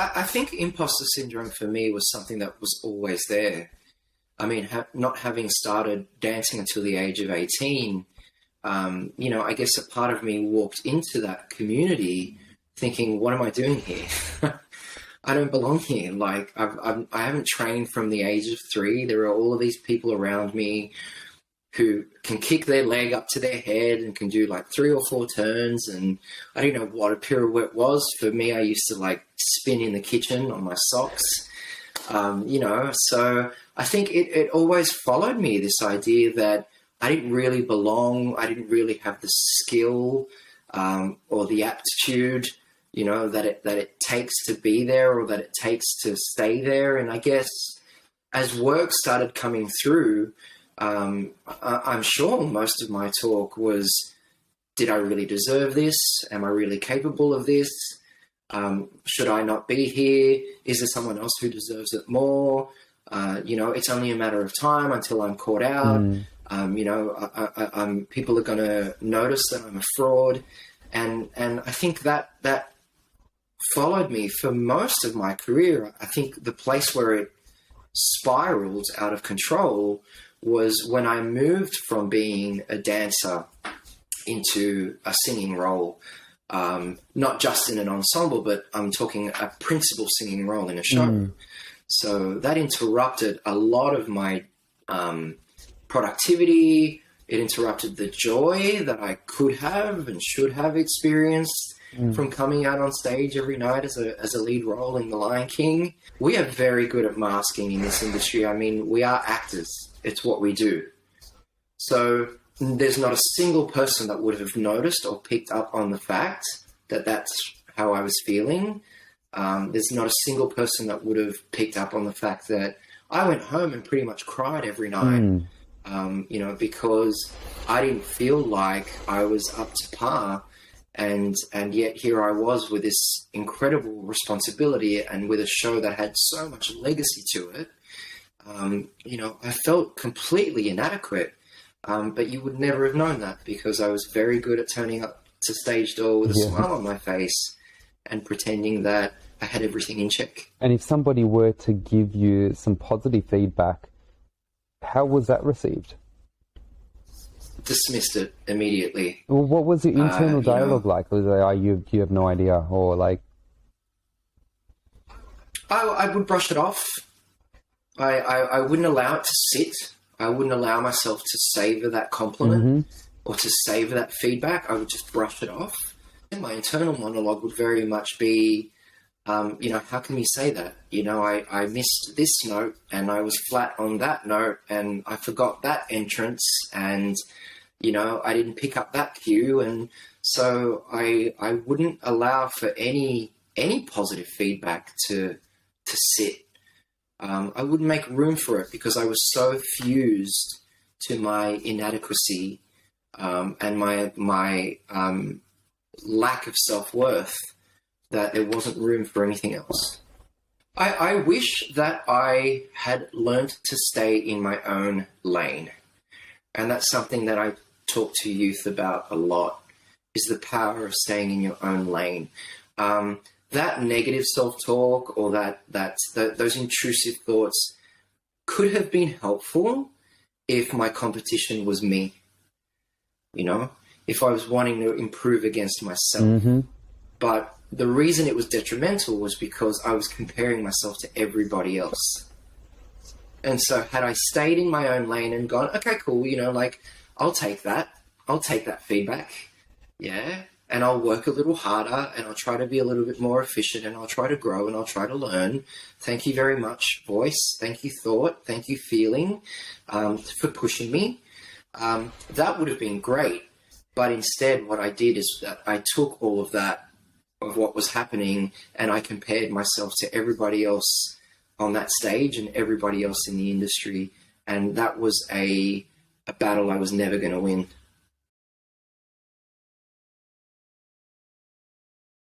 I think imposter syndrome for me was something that was always there. I mean, not having started dancing until the age of 18, I guess a part of me walked into that community thinking, what am I doing here? I don't belong here. Like, I haven't trained from the age of 3. There are all of these people around me who can kick their leg up to their head and can do like 3 or 4 turns. And I don't know what a pirouette was. For me, I used to like spin in the kitchen on my socks, so I think it always followed me, this idea that I didn't really belong. I didn't really have the skill or the aptitude, that it takes to be there, or that it takes to stay there. And I guess as work started coming through, I'm sure most of my talk was, did I really deserve this? Am I really capable of this? Should I not be here? Is there someone else who deserves it more? It's only a matter of time until I'm caught out. People are going to notice that I'm a fraud. And I think that followed me for most of my career. I think the place where it spiraled out of control was when I moved from being a dancer into a singing role, not just in an ensemble, but I'm talking a principal singing role in a show. So that interrupted a lot of my productivity. It interrupted the joy that I could have and should have experienced from coming out on stage every night as a lead role in The Lion King. We are very good at masking in this industry. I mean, we are actors. It's what we do. So there's not a single person that would have noticed or picked up on the fact that that's how I was feeling. There's not a single person that would have picked up on the fact that I went home and pretty much cried every night, because I didn't feel like I was up to par. And yet here I was with this incredible responsibility and with a show that had so much legacy to it. I felt completely inadequate, but you would never have known that because I was very good at turning up to stage door with a smile on my face and pretending that I had everything in check. And if somebody were to give you some positive feedback, how was that received? Dismissed it immediately. Well, what was the internal dialogue like? Was it like, you have no idea, or like? I would brush it off. I wouldn't allow it to sit. I wouldn't allow myself to savor that compliment or to savor that feedback. I would just brush it off. And my internal monologue would very much be, how can you say that? I missed this note and I was flat on that note and I forgot that entrance and, I didn't pick up that cue. And so I wouldn't allow for any positive feedback to sit. I wouldn't make room for it because I was so fused to my inadequacy and my lack of self-worth that there wasn't room for anything else. I wish that I had learned to stay in my own lane. And that's something that I talk to youth about a lot, is the power of staying in your own lane. That negative self-talk or those intrusive thoughts could have been helpful if my competition was me, if I was wanting to improve against myself. But the reason it was detrimental was because I was comparing myself to everybody else. And so had I stayed in my own lane and gone, okay, cool, I'll take that feedback. Yeah. And I'll work a little harder and I'll try to be a little bit more efficient and I'll try to grow and I'll try to learn. Thank you very much, voice. Thank you, thought. Thank you, feeling, for pushing me. That would have been great. But instead, what I did is that I took all of that, of what was happening, and I compared myself to everybody else on that stage and everybody else in the industry. And that was a battle I was never going to win.